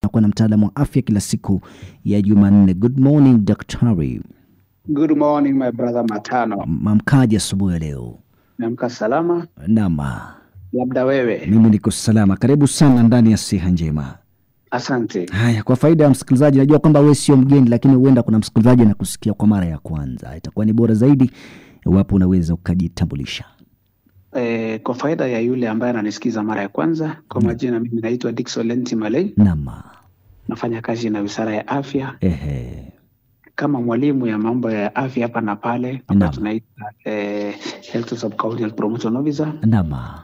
Nakuwa na mtaalamu wa afya kila siku ya Jumanne. Good morning, Daktari. Good morning, my brother Matano. Mamkaje asubuhi leo? Namka salama? Nama. Labda wewe? Mimi niko salama. Karibu sana ndani ya Siha Njema. Asante. Haya, kwa faida ya msikilizaji, najua kwamba wewe sio mgeni, lakini huenda kuna msikilizaji anakusikia kwa mara ya kwanza. Itakuwa ni bora zaidi iwapo unaweza ukajitambulisha. Kwa faida ya yule ambaye ananisikiza mara ya kwanza, kwa majina mimi naitwa Dickson Lenti Malay. Nama. Nafanya kazi na Wizara ya Afya. Kama mwalimu ya mambo ya afya hapa na pale, hapa tunaita Health Sub-County Health Promotion Officer. Nama.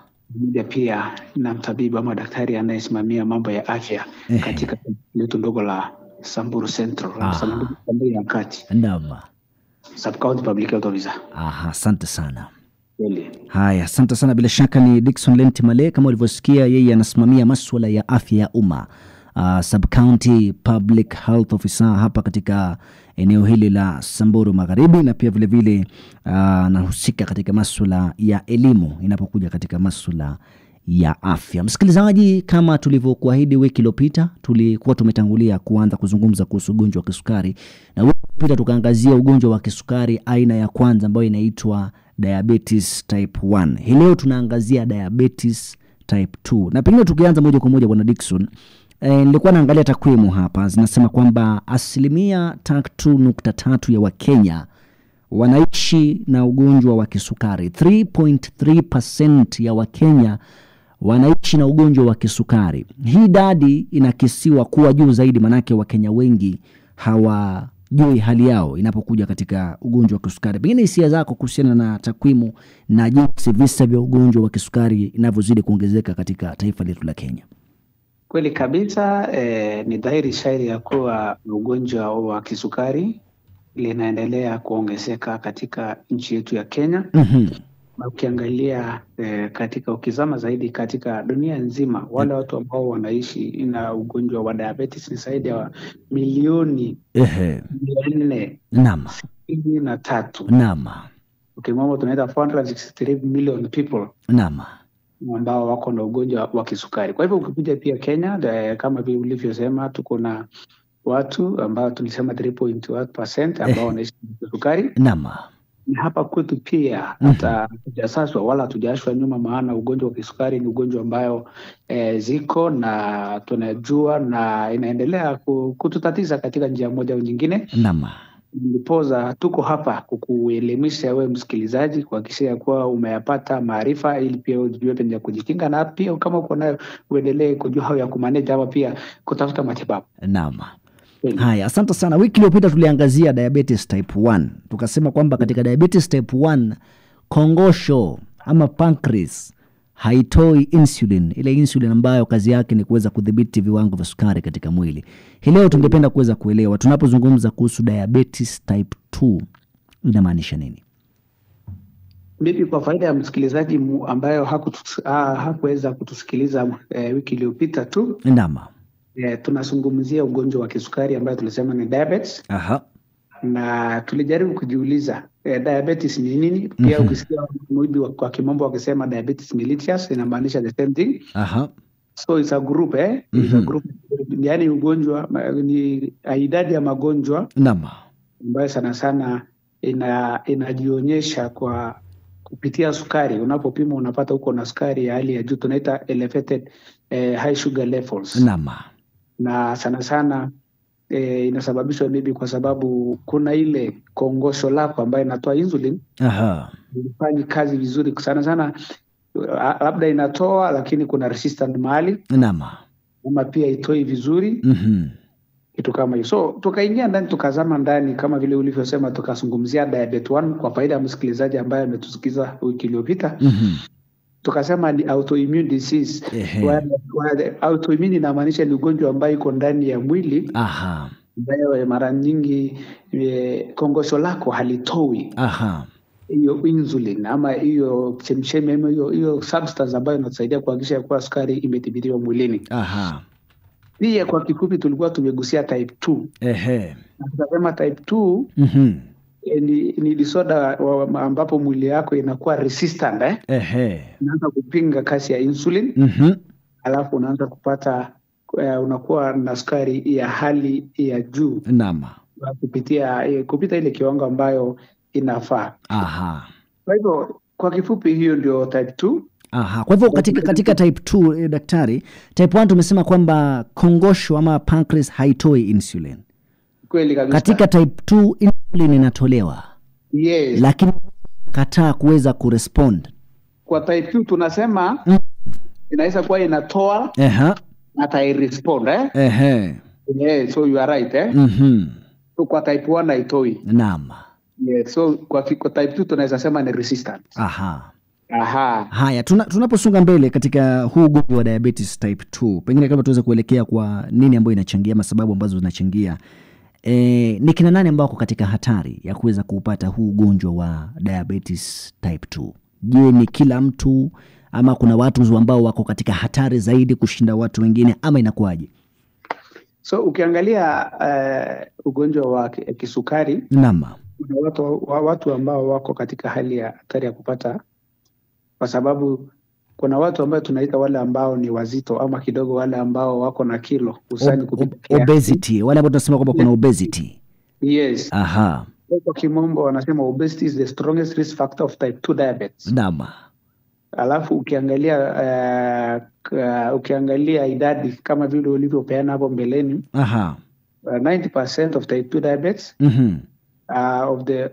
Pia na mtabibu ama daktari anayesimamia mambo ya afya katika letu ndogo la Samburu Central, Samburu ya Kati. Nama. Sub-County Public Health Officer. Asante sana. Haya, asante sana. Bila shaka ni Dickson Lenti Malay, kama ulivyosikia, yeye anasimamia masuala ya afya ya umma, Sub-County Public Health Officer hapa katika eneo hili la Samburu Magharibi, na pia vile vile anahusika katika masuala ya elimu inapokuja katika masuala ya afya. Msikilizaji, kama tulivyokuahidi wiki iliyopita, tulikuwa tumetangulia kuanza kuzungumza kuhusu ugonjwa wa kisukari, na wiki iliyopita tukaangazia ugonjwa wa kisukari aina ya kwanza ambayo inaitwa diabetes type 1. Hii leo tunaangazia diabetes type 2. Na pengine tukianza moja kwa moja bwana Dickson, nilikuwa naangalia takwimu hapa zinasema kwamba 3.3% ya Wakenya wanaishi na ugonjwa wa kisukari. 3.3% ya Wakenya wanaishi na ugonjwa wa kisukari. Hii idadi inakisiwa kuwa juu zaidi, manake Wakenya wengi hawajui hali yao inapokuja katika ugonjwa wa kisukari. Pengine hisia zako kuhusiana na takwimu na jinsi visa vya ugonjwa wa kisukari inavyozidi kuongezeka katika taifa letu la Kenya. Kweli kabisa, ni dhahiri shairi ya kuwa ugonjwa wa kisukari linaendelea kuongezeka katika nchi yetu ya Kenya. Na ukiangalia katika ukizama zaidi katika dunia nzima, wale watu ambao wanaishi na ugonjwa wa diabetes ni zaidi ya milioni 400. Naam. 63. Naam. Ukimwomba tunaita 463 million people. Naam. Ambao wako na ugonjwa wa kisukari. Kwa hivyo ukikuja pia Kenya, kama vile ulivyosema, tuko na watu ambao tulisema 3.1% ambao wanaishi na kisukari. Naam. Na hapa kwetu pia hata tujasaswa wala tujashwa nyuma, maana ugonjwa wa kisukari ni ugonjwa ambayo ziko na tunajua na inaendelea kututatiza katika njia moja au nyingine. Naam. Nipoza tuko hapa kukuelimisha wewe msikilizaji, kuhakikisha kuwa umeyapata maarifa ili pia ujue penye kujikinga, na pia kama uko nayo uendelee kujua how ya kumanage ama pia kutafuta matibabu. Naam. Haya, asante sana. Wiki iliyopita tuliangazia diabetes type 1. Tukasema kwamba katika diabetes type 1 kongosho ama pancreas haitoi insulin, ile insulin ambayo kazi yake ni kuweza kudhibiti viwango vya sukari katika mwili. Hii leo tungependa kuweza kuelewa, tunapozungumza kuhusu diabetes type 2 inamaanisha nini? Mimi kwa faida ya msikilizaji ambayo hakuweza kutusikiliza wiki iliyopita tu. Naam. Tunazungumzia ugonjwa wa kisukari ambayo tulisema ni diabetes. Na tulijaribu kujiuliza diabetes ni nini? Pia ukisikia mwidi kwa kimombo wakisema diabetes mellitus inamaanisha the same thing. So it's a group it's a group, yani ugonjwa ni idadi ya magonjwa ambayo sana sana inajionyesha kwa kupitia sukari. Unapopima unapata uko na sukari ya hali ya juu, tunaita elevated high sugar levels. Na sana sana inasababishwa maybe kwa sababu kuna ile kongosho lako ambayo inatoa insulin. Inafanya kazi vizuri sana sana, labda inatoa lakini kuna resistance mahali. Ama pia itoi vizuri. Kitu kama hiyo. So tukaingia ndani, tukazama ndani kama vile ulivyosema, tukazungumzia diabetes 1 kwa faida ya msikilizaji ambaye ametusikiza wiki iliyopita. Tukasema ni autoimmune disease. Autoimmune inamaanisha ni ugonjwa ambao iko ndani ya mwili. Ambayo mara nyingi kongosho lako halitoi hiyo insulin ama hiyo chemchemi ama hiyo substance ambayo inasaidia kuhakikisha kuwa sukari imedhibitiwa mwilini. Pia kwa kifupi tulikuwa tumegusia type 2. Tunasema type 2 ni disorder ambapo mwili yako inakuwa resistant. Inaanza kupinga kasi ya insulin. Alafu unaanza kupata unakuwa na sukari ya hali ya juu. Naam. Kupita ile kiwango ambayo inafaa. Aha. Kwa hivyo kwa kifupi hiyo ndio type 2. Aha. Kwa hivyo katika type 2 daktari, type 1 tumesema kwamba kongosho ama pancreas haitoi insulin. Kweli kabisa. Katika type 2 insulin inatolewa. Yes. Lakini kataa kuweza kurespond. Kwa type 2 tunasema inaweza kuwa inatoa hata irespond Yeah, so you are right So kwa type 1 haitoi. Naam. Yeah, so kwa type 2 tunaweza sema ni resistant. Aha. Haya, tunaposonga mbele katika huu ugonjwa wa diabetes type 2, pengine kama tuweze kuelekea kwa nini ambayo inachangia, masababu ambazo zinachangia, ni kina nani ambao wako katika hatari ya kuweza kupata huu ugonjwa wa diabetes type 2? Je, ni kila mtu ama kuna watu ambao wako katika hatari zaidi kushinda watu wengine ama inakuwaje? So ukiangalia ugonjwa wa kisukari, naam, watu ambao wako katika hali ya hatari ya kupata, kwa sababu kuna watu ambao tunaita wale ambao ni wazito ama kidogo, wale ambao wako na kilo usani kupita obesity, wale ambao tunasema kwamba kuna obesity. Yes. Aha. Kwa kimombo wanasema obesity is the strongest risk factor of type 2 diabetes. Naam. Alafu ukiangalia idadi kama vile ulivyopeana hapo mbeleni, 90% of type 2 diabetes of the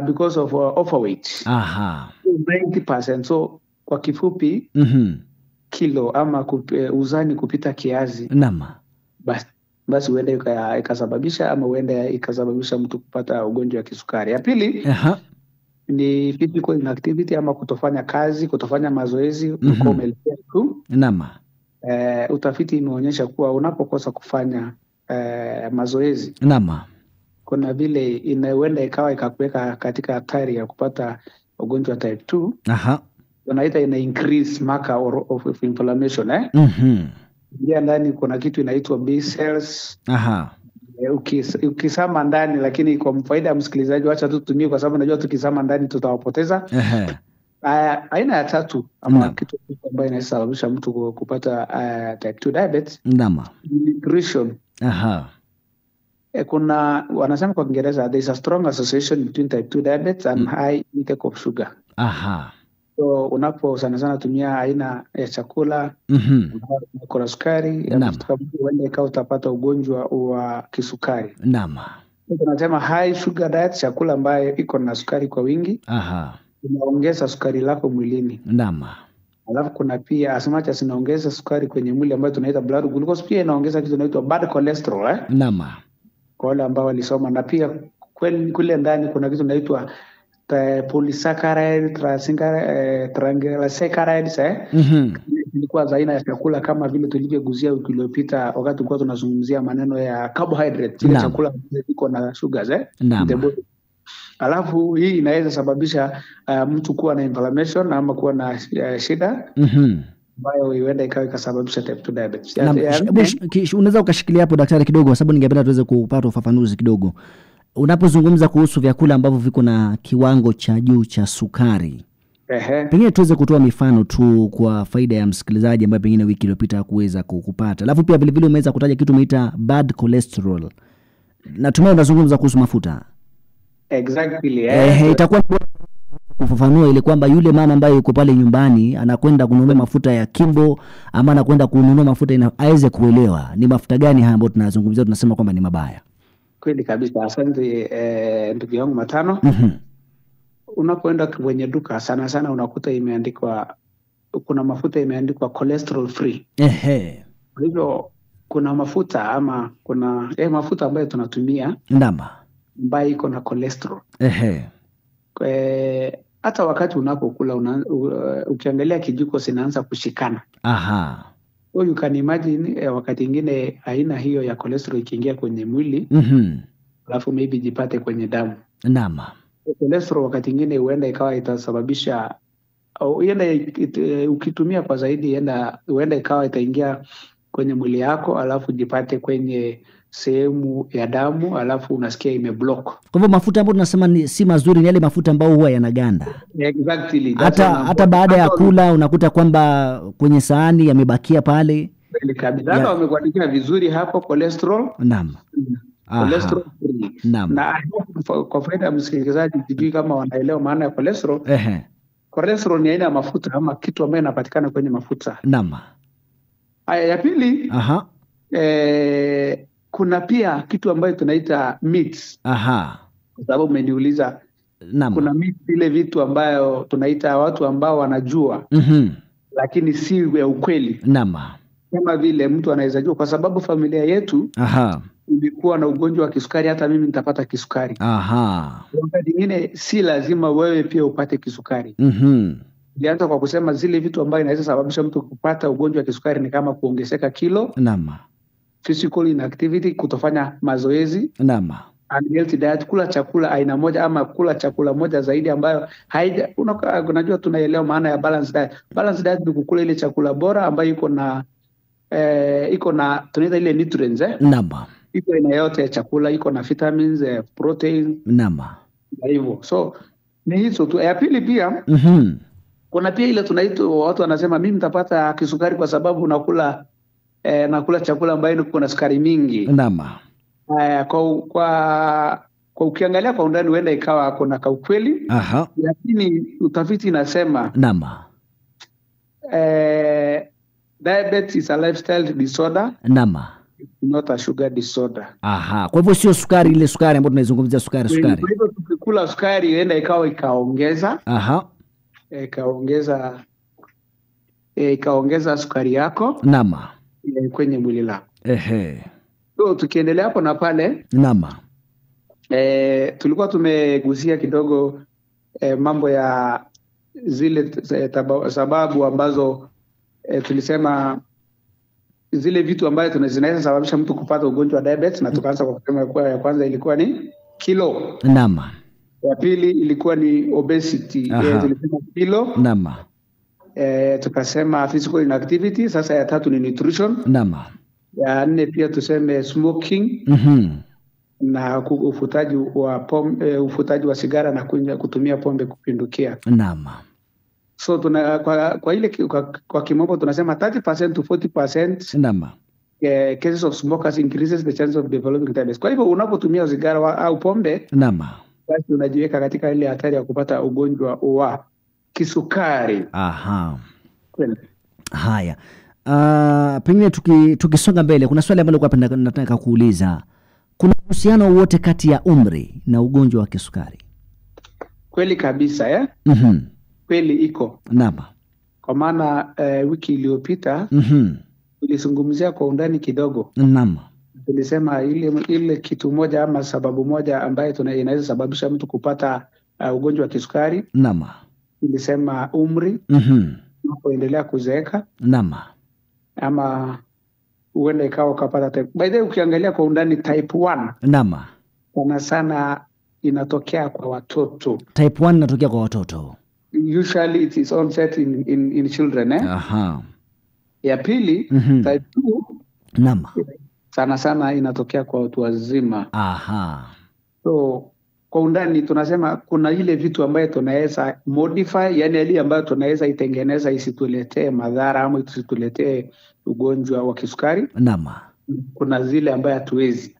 because of overweight. 90%. So kwa kifupi kilo ama uzani kupita kiasi. Naam. Basi huenda ikasababisha ama huenda ikasababisha mtu kupata ugonjwa wa kisukari. Ya pili ni physical inactivity ama kutofanya kazi, kutofanya mazoezi, umelekea tu. Naam. Utafiti imeonyesha kuwa unapokosa kufanya mazoezi, naam, kuna vile inaenda ikawa ikakuweka katika hatari ya kupata ugonjwa type 2. Unaita ina increase marker of inflammation Ndia ndani kuna kitu inaitwa B cells. Ukisama ndani, lakini kwa faida ya msikilizaji wacha tu tutumie, kwa sababu najua tukisama ndani tutawapoteza. Aina ya tatu ama kitu ambayo inasababisha mtu kupata type 2 diabetes, nutrition. Kuna wanasema kwa Kiingereza there is a strong association between type 2 diabetes and high intake of sugar. So unapo sana tumia aina ya chakula kuna sukari, huenda ikawa utapata ugonjwa wa kisukari. Naam. Tunasema high sugar diet, chakula ambayo iko na sukari kwa wingi. Inaongeza sukari lako mwilini. Naam. Alafu kuna pia as much as inaongeza sukari kwenye mwili ambayo tunaita blood glucose, pia inaongeza kitu inaitwa bad cholesterol. Naam. Kwa wale ambao walisoma, na pia kule ndani kuna kitu inaitwa polysaccharide, triglycerides. Ilikuwa za aina ya chakula kama vile tulivyoguzia wiki iliyopita wakati tulikuwa tunazungumzia maneno ya carbohydrate, ile chakula iko na sugars Alafu hii inaweza sababisha mtu kuwa na inflammation ama kuwa na shida ambayo huenda ikawa ikasababisha type 2 diabetes. Unaweza ukashikilia hapo daktari kidogo, kwa sababu ningependa tuweze kupata ufafanuzi kidogo. Unapozungumza kuhusu vyakula ambavyo viko na kiwango cha juu cha sukari, pengine tuweze kutoa mifano tu kwa faida ya msikilizaji ambaye pengine wiki iliyopita kuweza kupata. Alafu pia vile vile umeweza kutaja kitu umeita bad cholesterol. Natumai unazungumza kuhusu mafuta. Exactly. Itakuwa kufafanua ile kwamba yule mama ambaye yuko pale nyumbani anakwenda kununua mafuta ya Kimbo ama anakwenda kununua mafuta aweze kuelewa ni mafuta gani haya ambayo tunazungumzia, tunasema kwamba ni mabaya. Kweli kabisa. Asante ndugu yangu Matano. Unapoenda kwenye duka sana unakuta imeandikwa, kuna mafuta imeandikwa cholesterol free. Kwa hivyo kuna mafuta ama kuna mafuta ambayo tunatumia ambayo iko na cholesterol. Hata wakati unapokula ukiangalia kijiko sinaanza kushikana. So you can imagine wakati ingine aina hiyo ya cholesterol ikiingia kwenye mwili, alafu maybe jipate kwenye damu. Naam. Cholesterol wakati ingine huenda ikawa itasababisha, ukitumia kwa zaidi huenda ikawa itaingia kwenye mwili yako, alafu jipate kwenye sehemu ya damu, alafu unasikia imeblock. Kwa hivyo mafuta ambayo tunasema si mazuri ni yale mafuta ambayo huwa yanaganda. Exactly. Hata baada ya kula unakuta kwamba kwenye sahani yamebakia pale. Kweli kabisa. Hata wamekuandikia vizuri hapo cholesterol. Naam. Cholesterol free. Naam. Na kwa faida ya msikilizaji, sijui kama wanaelewa maana ya cholesterol. Cholesterol ni aina ya mafuta ama kitu ambayo inapatikana kwenye mafuta. Naam. Haya, ya pili, kuna pia kitu ambayo tunaita meats. Kwa sababu umeniuliza, kuna meats, ile vitu ambayo tunaita watu ambao wanajua lakini si ya ukweli. Naam. Kama vile mtu anaweza jua kwa sababu familia yetu ilikuwa na ugonjwa wa kisukari, hata mimi nitapata kisukari. Wakati mwingine si lazima wewe pia upate kisukari. Nilianza kwa kusema zile vitu ambayo inaweza sababisha mtu kupata ugonjwa wa kisukari ni kama kuongezeka kilo, physical inactivity, kutofanya mazoezi, unhealthy diet, kula chakula aina moja ama kula chakula moja zaidi ambayo unajua tunaelewa maana ya balance diet. Balance diet ni kukula ile chakula bora ambayo iko na tunaita ile nutrients iko ina yote ya chakula, iko na vitamins, protein na hivyo. So ni hizo tu. Ya pili pia kuna pia ile tunaita, watu wanasema mimi nitapata kisukari kwa sababu nakula chakula ambayo iko na sukari mingi. Kwa ukiangalia kwa undani huenda ikawa kuna ukweli, lakini utafiti inasema diabetes is a lifestyle disorder, not a sugar disorder. Kwa hivyo sio sukari, ile sukari ambayo tunaizungumzia sukari. Kwa hivyo tukikula sukari huenda ikawa ikaongeza sukari yako kwenye mwili lako. So tukiendelea hapo na pale, tulikuwa tumegusia kidogo mambo ya zile sababu ambazo tulisema zile vitu ambazo zinaweza sababisha mtu kupata ugonjwa wa diabetes, na tukaanza kwa kusema kwa ya kwanza ilikuwa ni kilo. Ya pili ilikuwa ni obesity, tulisema kilo. Tukasema physical inactivity. Sasa ya tatu ni nutrition. Ya nne pia tuseme smoking, na ufutaji wa sigara na kutumia pombe kupindukia. So kwa kimombo tunasema 30% to 40% cases of smokers increases the chance of developing diabetes. Kwa hivyo unapotumia sigara au pombe, basi unajiweka katika ile hatari ya kupata ugonjwa wa kisukari. Haya. Pengine tukisonga mbele, kuna swali ambalo nataka kuuliza. Kuna uhusiano wote kati ya umri na ugonjwa wa kisukari? Kweli kabisa, kweli iko. Kwa maana wiki iliyopita tulizungumzia kwa undani kidogo. Tulisema ile kitu moja ama sababu moja ambayo inaweza sababisha mtu kupata ugonjwa wa kisukari. Tulisema umri, unapoendelea kuzeeka. Ama uende ikawa ukapata type. By the way, ukiangalia kwa undani type 1 sana sana inatokea kwa watoto. Type 1 inatokea kwa watoto. Usually it is onset in children. Ya pili, type 2 sana sana inatokea kwa watu wazima. So kwa undani tunasema kuna ile vitu ambayo tunaweza modify, yani ile ambayo tunaweza itengeneza isituletee madhara ama isituletee ugonjwa wa kisukari. Kuna zile ambayo hatuwezi.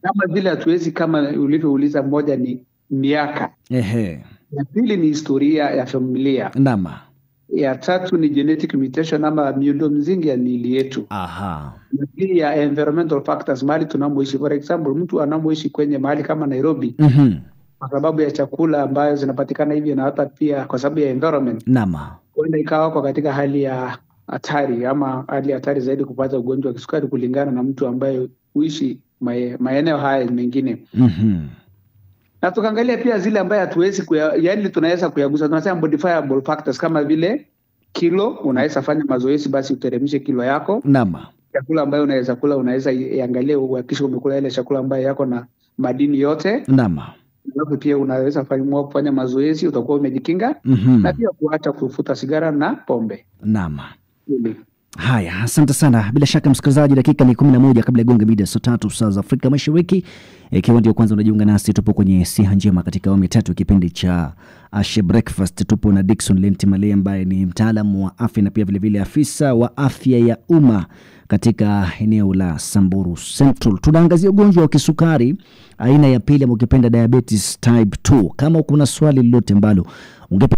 Kama zile hatuwezi, kama ulivyouliza, moja ni miaka. Ya pili ni historia ya familia. Ya tatu ni genetic mutation ama miundo mzingi ya miili yetu. Na pili ya environmental factors, mahali tunamoishi. For example, mtu anamoishi kwenye mahali kama Nairobi, kwa sababu ya chakula ambayo zinapatikana hivyo, na hata pia kwa sababu ya environment, huenda ikawa kwa katika hali ya hatari ama hali hatari zaidi kupata ugonjwa wa kisukari kulingana na mtu ambaye huishi maeneo haya mengine. Na tukaangalia pia zile ambaye hatuwezi yani tunaweza kuyagusa, tunasema modifiable factors, kama vile kilo. Unaweza fanya mazoezi basi uteremshe kilo yako. Chakula ambayo unaweza kula, unaweza iangalie uhakikishe umekula ile chakula ambayo yako na madini yote. Alafu pia unaweza kufanya mazoezi, utakuwa umejikinga. Na pia kuacha kufuta sigara na pombe. Haya, asante sana. Bila shaka msikilizaji, dakika ni 11 kabla ya gonga mida saa 3 saa za Afrika Mashariki. Ikiwa ndio kwanza unajiunga nasi, tupo kwenye Siha Njema katika awamu ya 3 kipindi cha Ashe Breakfast. Tupo na Dickson Lentimale ambaye ni mtaalamu wa afya na pia vile vile afisa wa afya ya umma katika eneo la Samburu Central. Tunaangazia ugonjwa wa kisukari aina ya pili, ama ukipenda diabetes type 2. Kama kuna swali lolote ambalo ungependa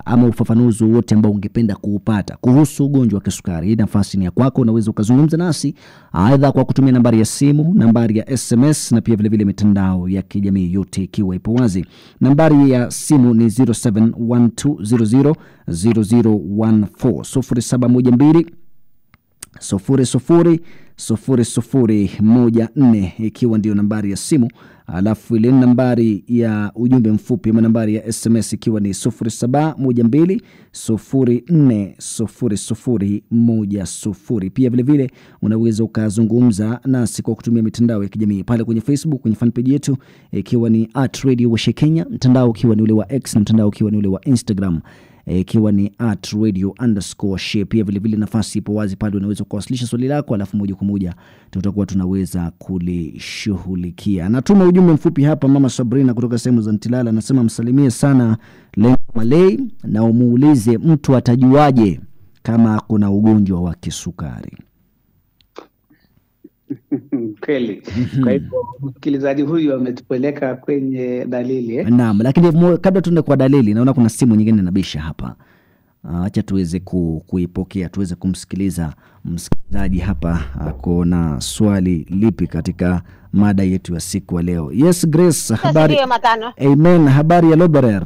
ama ufafanuzi wote ambao ungependa kuupata kuhusu ugonjwa wa kisukari, hii nafasi ni ya kwako. Unaweza ukazungumza nasi aidha kwa kutumia nambari ya simu, nambari ya SMS na pia vile vile mitandao ya kijamii yote ikiwa ipo wazi. Nambari ya simu ni 0712000014 0014 ikiwa ndio nambari ya simu. Alafu ile nambari ya ujumbe mfupi ama nambari ya SMS ikiwa ni 0712040010. Pia vile vile unaweza ukazungumza nasi kwa kutumia mitandao ya kijamii pale kwenye Facebook, kwenye fan page yetu ikiwa ni @Radio_Kenya, mtandao ukiwa ni ule wa X na mtandao ukiwa ni ule wa Instagram ikiwa ni @radio_she. Pia vile vile nafasi ipo wazi pale, unaweza kuwasilisha swali lako, alafu moja kwa moja tutakuwa tunaweza kulishughulikia. Natuma ujumbe mfupi hapa, mama Sabrina kutoka sehemu za Ntilala anasema msalimie sana Lentimale na umuulize mtu atajuaje kama kuna ugonjwa wa kisukari. Kweli. Kwa hivyo msikilizaji huyu ametupeleka kwenye dalili Naam, lakini kabla tuende kwa dalili, naona kuna simu nyingine nabisha hapa. Acha tuweze kuipokea, tuweze kumsikiliza msikilizaji hapa ako na swali lipi katika mada yetu ya siku ya leo. Yes Grace, habari? Amen, habari ya Loberer?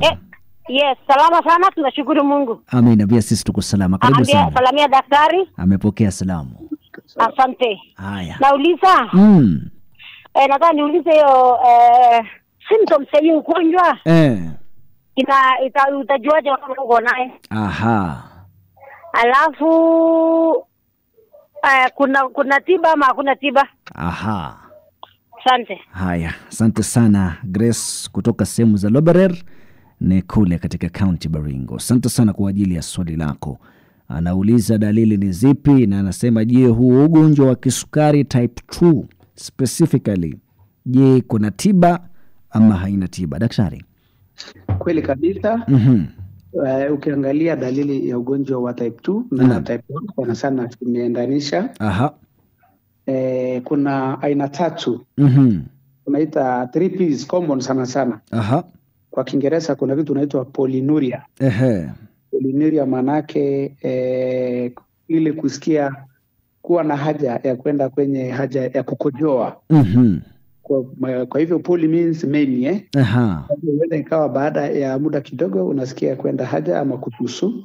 Yes, salama sana, tunashukuru Mungu. Amina, pia sisi tuko salama. Karibu sana. Salamia daktari. Amepokea salamu. Asante. Haya. Nauliza. Nataka niulize hiyo symptoms ya hiyo ugonjwa. Utajuaje kama uko naye? Aha. Alafu kuna tiba ama hakuna tiba? Aha. Asante. Haya, asante sana Grace kutoka sehemu za Loberer ni kule katika County Baringo. Asante sana kwa ajili ya swali lako. Anauliza dalili ni zipi na anasema je, huu ugonjwa wa kisukari type 2 specifically, je, kuna tiba ama haina tiba daktari? Kweli kabisa. Ukiangalia dalili ya ugonjwa wa type 2 na type 1 kwa sana tumeendanisha. Kuna aina 3. Tunaita 3 P's common sana. Kwa Kiingereza kuna vitu tunaitwa polynuria. Polynuria manake ile kusikia kuwa na haja ya kwenda kwenye haja ya kukojoa. Kwa hivyo poly means many Huenda ikawa baada ya muda kidogo unasikia kwenda haja ama kutusu.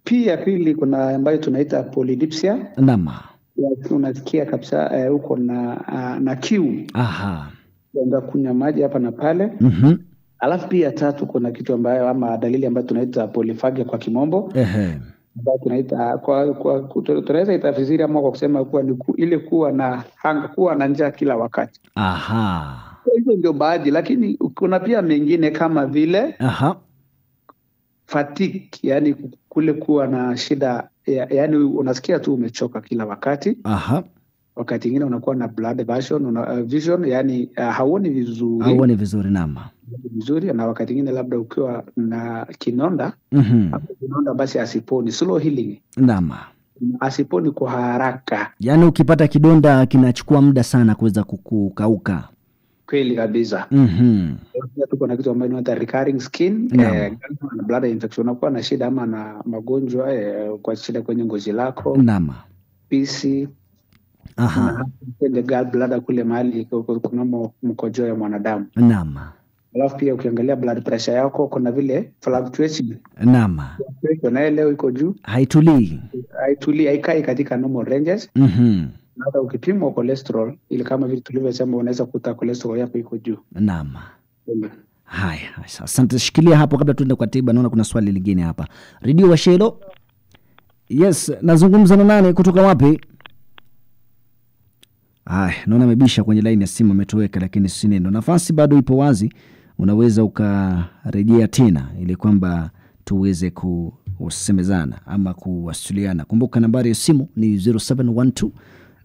Pia pili kuna ambayo tunaita polydipsia. Unasikia kabisa uko na kiu. Unataka kunywa maji hapa na pale. Alafu pia 3 kuna kitu ambayo ama dalili ambayo tunaita polyphagia kwa kimombo. Ambayo tunaita tunaweza itafsiri ama kwa kusema kuwa ni ile kuwa na njaa kila wakati. Hizo ndio baadhi, lakini kuna pia mengine kama vile fatigue, yani kule kuwa na shida yani unasikia tu umechoka kila wakati. Wakati mwingine unakuwa na blood vision, yani hauoni vizuri. Vizuri, na wakati mwingine labda ukiwa na kinonda, kinonda basi asiponi, slow healing. Asiponi kwa haraka. Yani ukipata kidonda kinachukua muda sana kuweza kukauka. Kweli kabisa. Tuko na kitu ambacho inaitwa recurring skin, blood infection, unakuwa na shida ama na magonjwa kwa shida kwenye ngozi lako. PC. Kwenye gallbladder kule mahali kuna mkojo ya mwanadamu. Alafu pia ukiangalia blood pressure yako kuna vile fluctuation. Na leo iko juu, haitulii, haikai katika normal ranges. Hata ukipimwa cholesterol, ile kama vile tulivyosema unaweza kukuta cholesterol yako iko juu. Haya, asante, shikilia hapo kabla tuende kwa tiba. Naona kuna swali lingine hapa. Radio Washelo. Yes, nazungumza na nani kutoka wapi? Naona amebisha kwenye line ya simu, ametoweka, lakini si neno. Nafasi bado ipo wazi. Unaweza ukarejea tena ili kwamba tuweze kusemezana ama kuwasiliana. Kumbuka nambari ya simu ni 0712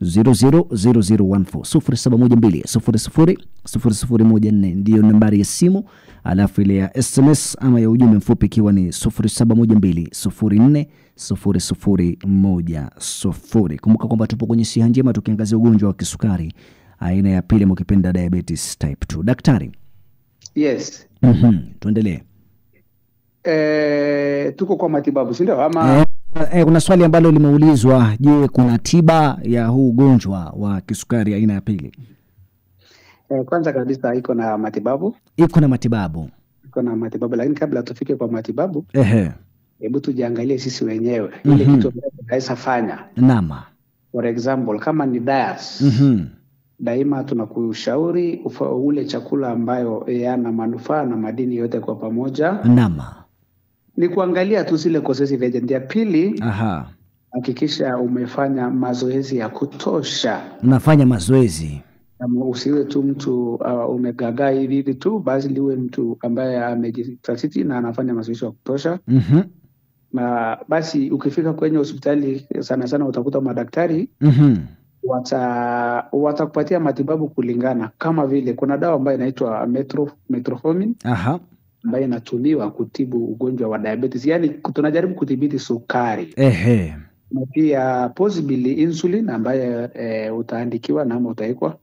000014 0712 ndio nambari ya simu, alafu ile ya SMS ama ya ujumbe mfupi ikiwa ni 0712 040010. Kumbuka kwamba tupo kwenye Siha Njema tukiangazia ugonjwa wa kisukari aina ya pili, mkipenda diabetes type 2. Daktari. Yes. Tuendelee. Tuko kwa matibabu, si ndio? Ama kuna swali ambalo limeulizwa, je, kuna tiba ya huu ugonjwa wa kisukari aina ya pili? Kwanza kabisa iko na matibabu. Iko na matibabu, lakini kabla tufike kwa matibabu, hebu tujiangalie sisi wenyewe ile kitu tunaweza fanya. Naam. For example, kama ni diet. Daima tunakushauri ule chakula ambayo yana manufaa na madini yote kwa pamoja. Naam. Ni kuangalia tu zile causative agent. Ya pili, hakikisha umefanya mazoezi ya kutosha. Unafanya mazoezi. Usiwe tu mtu umegagaa hivi tu, basi liwe mtu ambaye amejitatiti na anafanya mazoezi ya kutosha. Na basi ukifika kwenye hospitali sana sana utakuta madaktari watakupatia matibabu kulingana, kama vile kuna dawa ambayo inaitwa metformin ambayo inatumiwa kutibu ugonjwa wa diabetes, yani tunajaribu kudhibiti sukari. Na pia possibly insulin ambayo utaandikiwa na ama utaikwa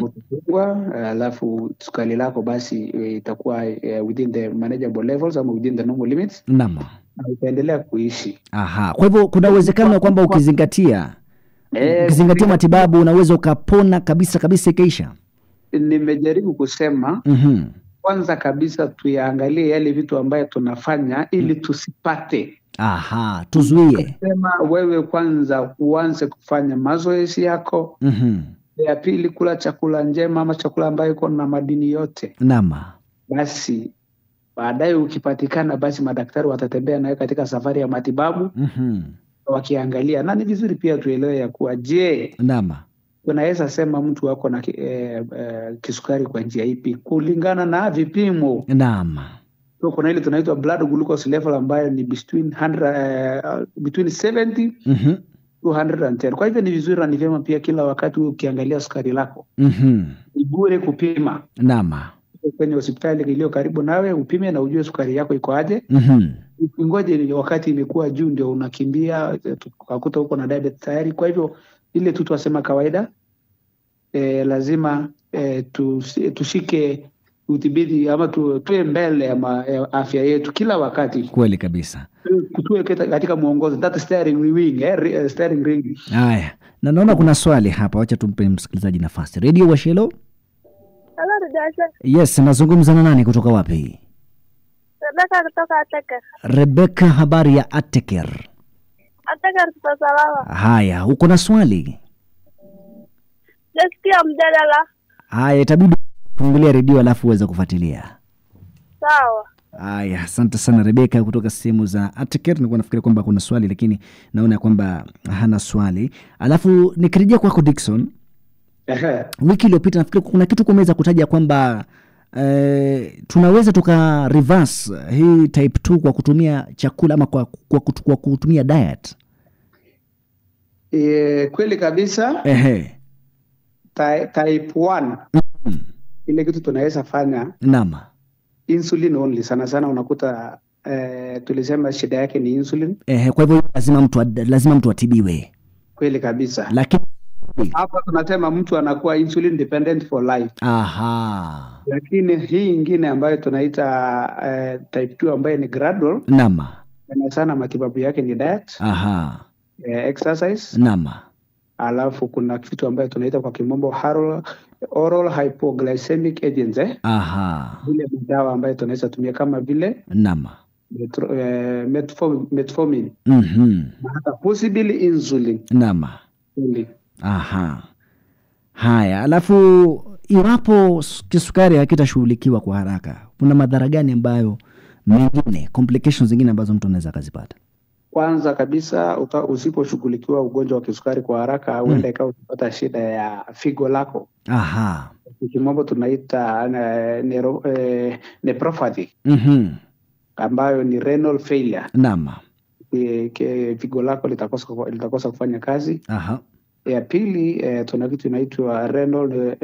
utafungwa, alafu sukari lako basi itakuwa within the manageable levels ama within the normal limits. Naam. Na utaendelea kuishi. Kwa hivyo kuna uwezekano kwamba ukizingatia matibabu unaweza ukapona kabisa ikaisha. Nimejaribu kusema kwanza kabisa tuyaangalie yale vitu ambayo tunafanya ili tusipate. Tuzuie. Sema wewe kwanza uanze kufanya mazoezi yako. Ya pili, kula chakula njema ama chakula ambayo iko na madini yote. Naam. Basi baadaye ukipatikana, basi madaktari watatembea nawe katika safari ya matibabu. Wakiangalia, na ni vizuri pia tuelewe ya kuwa naam, tunaweza sema mtu wako na kisukari kwa njia ipi kulingana na vipimo. Naam. So kuna ile tunaitwa blood glucose level ambayo ni between 70 to 110. Kwa hivyo ni vizuri na ni vyema pia kila wakati ukiangalia sukari lako. Ni bure kupima. Naam. Kwenye hospitali iliyo karibu nawe upime na ujue sukari yako iko aje. Ngoje wakati imekuwa juu ndio unakimbia ukakuta uko na diabetes tayari. Kwa hivyo ile tu tunasema kawaida, lazima tushike udhibiti ama tuwe mbele ya afya yetu kila wakati. Kweli kabisa. Tuwe katika muongozo, that steering ring. Haya, na naona kuna swali hapa, wacha tumpe msikilizaji nafasi. Radio Washelo. Yes, nazungumza na nani kutoka wapi? Rebecca kutoka Ateker. Rebecca, habari ya Ateker? Ateker tuko salama. Haya, uko na swali? Nasikia mjadala. Haya, itabidi fungulia redio alafu uweze kufuatilia. Sawa. Haya, asante sana Rebecca kutoka sehemu za Ateker. Nilikuwa nafikiri kwamba kuna swali lakini naona kwamba hana swali. Alafu nikirejea kwako Dickson. Wiki iliyopita nafikiri kuna kitu kumeweza kutaja kwamba tunaweza tuka reverse hii type 2 kwa kutumia chakula ama kwa kutumia diet. Kweli kabisa. Type 1. Ile kitu tunaweza fanya. Naam. Insulin only. Sana sana unakuta tulisema shida yake ni insulin. Kwa hivyo lazima mtu atibiwe. Kweli kabisa. Lakini hapa tunasema mtu anakuwa insulin dependent for life. Lakini hii ingine ambayo tunaita type 2 ambayo ni gradual. Naam. Sana matibabu yake ni diet. Exercise. Naam. Alafu kuna kitu ambayo tunaita kwa kimombo oral hypoglycemic agents. Vile dawa ambayo tunaweza tumia kama vile. Naam. Metformin. Hata possibly insulin. Naam. Haya, alafu iwapo kisukari hakitashughulikiwa kwa haraka, kuna madhara gani ambayo mengine, complications zingine ambazo mtu anaweza kuzipata? Kwanza kabisa usiposhughulikiwa ugonjwa wa kisukari kwa haraka, huenda ikawa utapata shida ya figo lako. Kimombo tunaita nephropathy. Ambayo ni renal failure. Naam. figo lako litakosa kufanya kazi. Ya pili tuna kitu inaitwa renal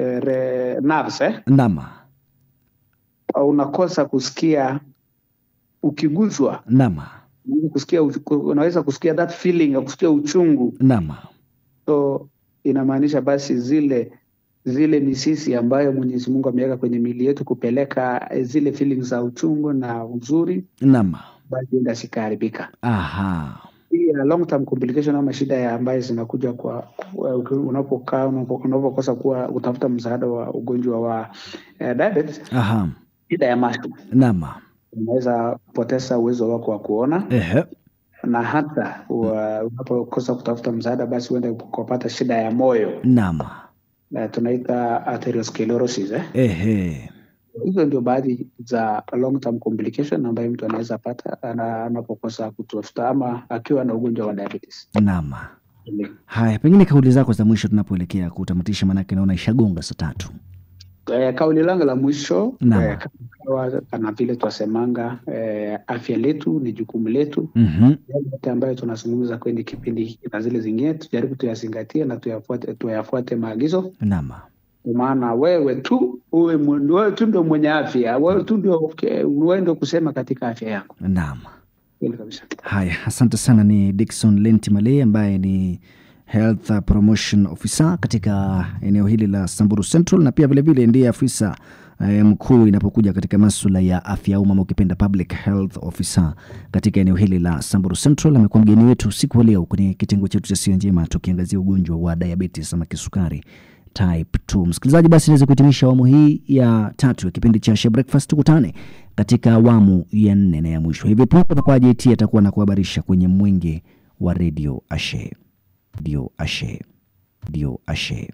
nerves Nama. Unakosa kusikia ukiguzwa. Nama. Unaweza kusikia that feeling ya kusikia uchungu. Nama. So inamaanisha basi zile misisi ambayo Mwenyezi Mungu ameweka kwenye miili yetu kupeleka zile feelings za uchungu na uzuri. Nama. Basi ndio sikaharibika. Pia long term complication ama shida ambayo zinakuja kwa unapokosa utafuta msaada wa ugonjwa wa diabetes. Shida ya macho. Nama. Unaweza poteza uwezo wako wa kuona. Na hata unapokosa kutafuta msaada basi uende kupata shida ya moyo. Nama. Tunaita atherosclerosis. Hizo ndio baadhi za long term complication ambayo mtu anaweza pata anapokosa kutafuta ama akiwa na ugonjwa wa diabetes. Nama. Haya, pengine kauli zako za mwisho tunapoelekea kutamatisha, maana naona ishagonga saa 3. Kauli langu la mwisho kama vile tuasemanga, afya letu ni jukumu letu. Yote ambayo tunazungumza kwenye kipindi hiki na zile zingine tujaribu tuyazingatie na tuyafuate maagizo. Nama. Maana wewe tu ndio mwenye afya, wewe tu ndio kusema katika afya yako. Naam. Haya, asante sana. Ni Dickson Lenti Maleye ambaye ni Health Promotion Officer katika eneo hili la Samburu Central, na pia vile ndiye afisa mkuu inapokuja katika masuala ya afya umma, ukipenda Public Health Officer katika eneo hili la Samburu Central. Amekuwa mgeni wetu siku ya leo kwenye kitengo chetu cha Siha Njema, tukiangazia ugonjwa wa diabetes ama kisukari type 2. Msikilizaji, basi naweza kuhitimisha awamu hii ya 3 ya kipindi cha She Breakfast. Tukutane katika awamu ya 4 na ya mwisho. Hivi punde kwa JT atakuwa na kuhabarisha kwenye mwenge wa Radio Ashe. Dio Ashe.